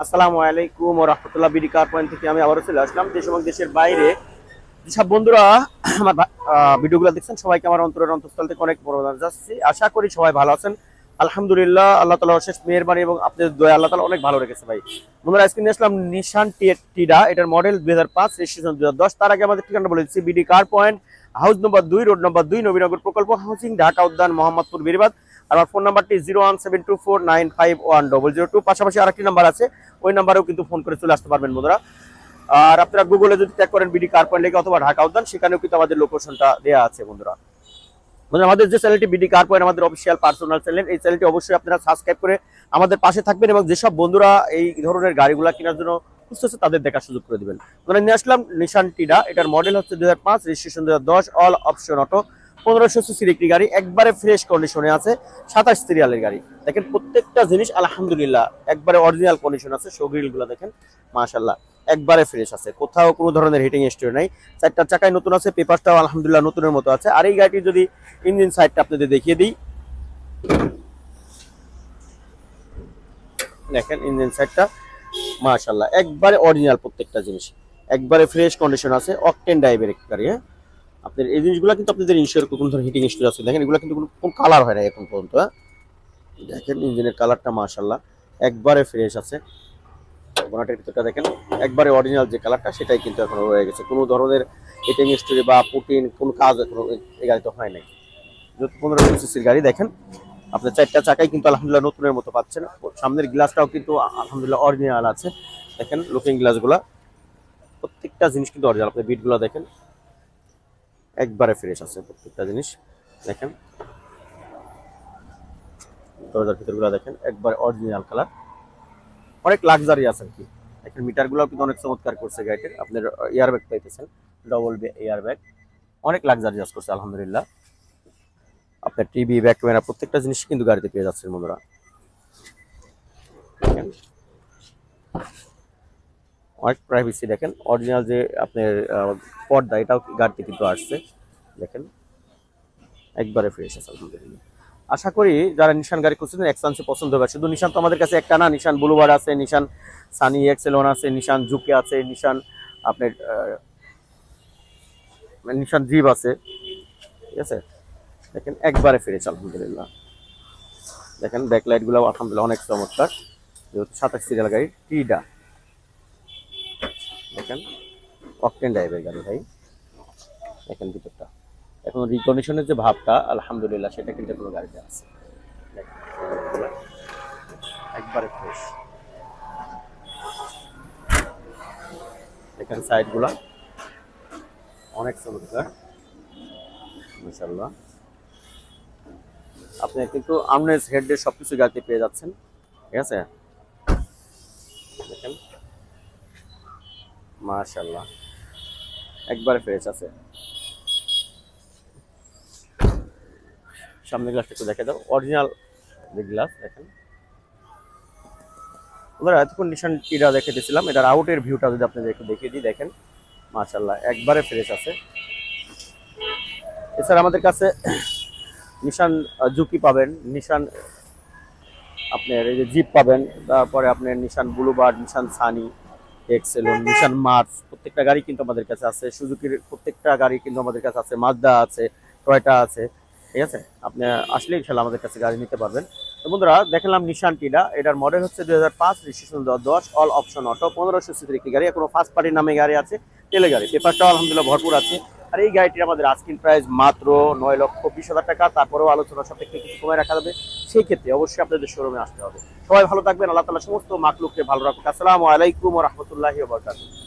আসসালামু আলাইকুম ওয়া রাহমাতুল্লাহ। বিডি কার পয়েন্ট থেকে আমি আবারও চলে আসলাম। দেশ এবং দেশের বাইরে যেসব বন্ধুরা আমার ভিডিওগুলো দেখছেন সবাইকে আমার অন্তরের অন্তঃস্থল থেকে অনেক বড় যাচ্ছি। আশা করি সবাই ভালো আছেন। আলহামদুলিল্লাহ, আল্লাহ তাআলার অশেষ মেহেরবানি এবং আপনাদের দয়া আল্লাহ তাআলা অনেক ভালো রেখেছে ভাই। বন্ধুরা আজকে নিয়ে আসলাম নিশান টিডা, এটার মডেল 2005, রেজিস্ট্রেশন 2010। তার আগে আমাদের ঠিকানা বলে দিচ্ছি, BD car point, house number 2, road number 2, Nabinagar প্রকল্প হাউজিং, ঢাকা উদ্যান, মোহাম্মদপুর, বেরিবাদ। আর আমার ফোন নাম্বারটি 01724951002। পাশাপাশি আরেকটি নাম্বার আছে, ওই নাম্বারেও কিন্তু ফোন করে চলে আসতে পারবেন বন্ধুরা। আর আপনারা গুগলে যদি ট্যাগ করেন বিডি কার পয়েন্ট লেগে অথবা ঢাকা উদ্যান, সেখানেও কিন্তু আমাদের লোকেশনটা দেওয়া আছে বন্ধুরা। আমাদের যে চ্যানেলটি বিডি কার পয়েন্ট, আমাদের অফিসিয়াল পার্সোনাল চ্যানেল, এই চ্যানেলটি অবশ্যই আপনারা সাবস্ক্রাইব করে আমাদের পাশে থাকবেন এবং যেসব বন্ধুরা এই ধরনের গাড়িগুলো কেনার জন্য খুঁজতেছে তাদের দেখার সুযোগ করে দিবেন। আমরা নিয়ে আসলাম নিশান টিডা, এটার মডেল হচ্ছে 2005, রেজিস্ট্রেশন 2010, অল অপশন অটো, 1500 সিসির একটি গাড়ি, একবারে ফ্রেশ কন্ডিশনে আছে, 27 সিরিয়ালের গাড়ি। দেখেন প্রত্যেকটা জিনিস আলহামদুলিল্লাহ একবারে অরিজিনাল কন্ডিশন আছে। শোগ্রিল গুলো দেখেন মাশাআল্লাহ একবারে ফ্রেশ আছে, কোথাও কোনো ধরনের হিটিং হিস্টরি নাই। চারটা চাকায় নতুন আছে, পেপারটাও আলহামদুলিল্লাহ নতুনের মতো আছে। আর এই গাড়িটি যদি ইঞ্জিন সাইডটা আপনাদের দেখিয়ে দিই, দেখেন ইঞ্জিন সাইডটা মাশাআল্লাহ একবারে অরিজিনাল, প্রত্যেকটা জিনিস একবারে ফ্রেশ কন্ডিশন আছে। অকটেন ড্রাইভের একটি গাড়ি। হ্যাঁ, আপনার এই জিনিসগুলো কিন্তু আপনাদের ইনশিওর কোনো ধরনের হিটিং হিস্টরি আছে। দেখেন এগুলো কিন্তু কোনো কালার হয় না এখন পর্যন্ত। হ্যাঁ, দেখেন ইঞ্জিনের কালারটা মাশাআল্লাহ একবারে ফ্রেশ আছে। বনেটের ভিতরটা দেখেন একবারে অরিজিনাল যে কালারটা সেটাই কিন্তু এখনো রয়ে গেছে। কোনো ধরনের হিটিং হিস্টরি বা পুটিন কোনো কাজ এখনো এই গাড়িতে হয় নাই। 1500 সিসির গাড়ি। দেখেন আপনার চারটা চাকাই কিন্তু আলহামদুলিল্লাহ নতুনের মতো পাচ্ছেন। সামনের গ্লাসটাও কিন্তু আলহামদুলিল্লাহ অরিজিনাল আছে। দেখেন লুকিং গ্লাসগুলা, প্রত্যেকটা জিনিস কিন্তু অরিজিনাল। আপনি বিটগুলো দেখেন একবারে ফ্রেশ আছে প্রত্যেকটা জিনিস। দেখেন দরজার ভিতরগুলো দেখেন একবারে অরিজিনাল কালার, অনেক লাক্সারি আছে আর কি। দেখেন মিটারগুলো কিন্তু অনেক চমৎকার করছে গাড়িটির। আপনার এয়ার ব্যাগ পাইতেছেন, ডবল এয়ার ব্যাগ, অনেক লাক্সারিয়াস করছে আলহামদুলিল্লাহ। আপনার টিভি, ব্যাক ক্যামেরা, প্রত্যেকটা জিনিস কিন্তু গাড়িতে পেয়ে যাচ্ছেন বন্ধুরা। দেখেন অনেক প্রাইভেসি, দেখেন অরিজিনাল যে আপনার পর্দা এটাও গাড়িতে কিন্তু আসছে। দেখেন একবারে ফ্রেশ আছে আলহামদুলিল্লাহ। আশা করি যারা নিশান গাড়ি খুঁজছেন এক্সপেন্সিভ পছন্দ হবে। শুধু নিশান তো আমাদের কাছে একটা না, নিশান বুলুবার আছে, নিশান সানি এক্সেলন আছে, নিশান জুকে আছে, নিশান আপনার নিশান জিপ আছে। ঠিক আছে, দেখেন একবারে ফ্রেশ আলহামদুলিল্লাহ। দেখেন ব্যাকলাইট গুলো আলহামদুলিল্লাহ অনেক চমৎকার, যেহেতু 27 সিরিয়াল গাড়ি টিডা। দেখেন অকটেন ড্রাইভের গাড়ি ভাই। দেখেন ভিতরটা এখন রিকন্ডিশনের যে ভাবটা আলহামদুলিল্লাহ সেটা কিন্তু কোনো গাড়িতে আছে। দেখেন একবারে ফ্রেশ। দেখেন সাইড গুলা অনেক চমৎকার মাশাআল্লাহ। আপনি কিন্তু আমনেস হেডের সবকিছু গাড়িতে পেয়ে যাচ্ছেন। ঠিক আছে, দেখেন মাশাআল্লাহ একবারে ফ্রেশ আছে। সামনের গ্লাসটা একটু দেখে দাও, অরিজিনাল যে গ্লাস। দেখেন ওরা এতক্ষণ নিশান টিডা দেখে দিয়েছিলাম, এটার আউটের ভিউটা যদি আপনাদের একটু দেখিয়ে দিই, দেখেন মাশাআল্লাহ একবারে ফ্রেশ আছে। এছাড়া আমাদের কাছে নিশান জুকি পাবেন, নিশান আপনার এই যে জিপ পাবেন, তারপরে আপনার নিশান বুলুবার্ড, নিশান সানি এক্সেলন, নিশান মার্স, প্রত্যেকটা গাড়ি কিন্তু আমাদের কাছে আছে। সুজুকির প্রত্যেকটা গাড়ি কিন্তু আমাদের কাছে আছে, মাজদা আছে, টয়োটা আছে। ঠিক আছে, আপনি আসলে ইনশাআল্লাহ আমাদের কাছে গাড়ি নিতে পারবেন। তো বন্ধুরা দেখলাম নিশান টিডা, এটার মডেল হচ্ছে 2005, রেজিস্ট্রেশন 2010, অল অপশন অটো, 1500 সিসির একটি গাড়ি। এখনো ফার্স্ট পার্টির নামে গাড়ি আছে, তেলে গাড়ি, পেপারটাও আলহামদুলিল্লাহ ভরপুর আছে। আর এই গাড়িটির আমাদের আস্কিং প্রাইস মাত্র 9,20,000 টাকা। তারপরেও আলোচনা সাপেক্ষে কিছু কমায় রাখা যাবে। সেই ক্ষেত্রে অবশ্যই আপনাদের শোরুমে আসতে হবে। সবাই ভালো থাকবেন, আল্লাহ তাআলা সমস্ত মাখলুককে ভালো রাখুক। আসসালামু আলাইকুম ওয়া রাহমাতুল্লাহি ওয়া বারাকাতুহু।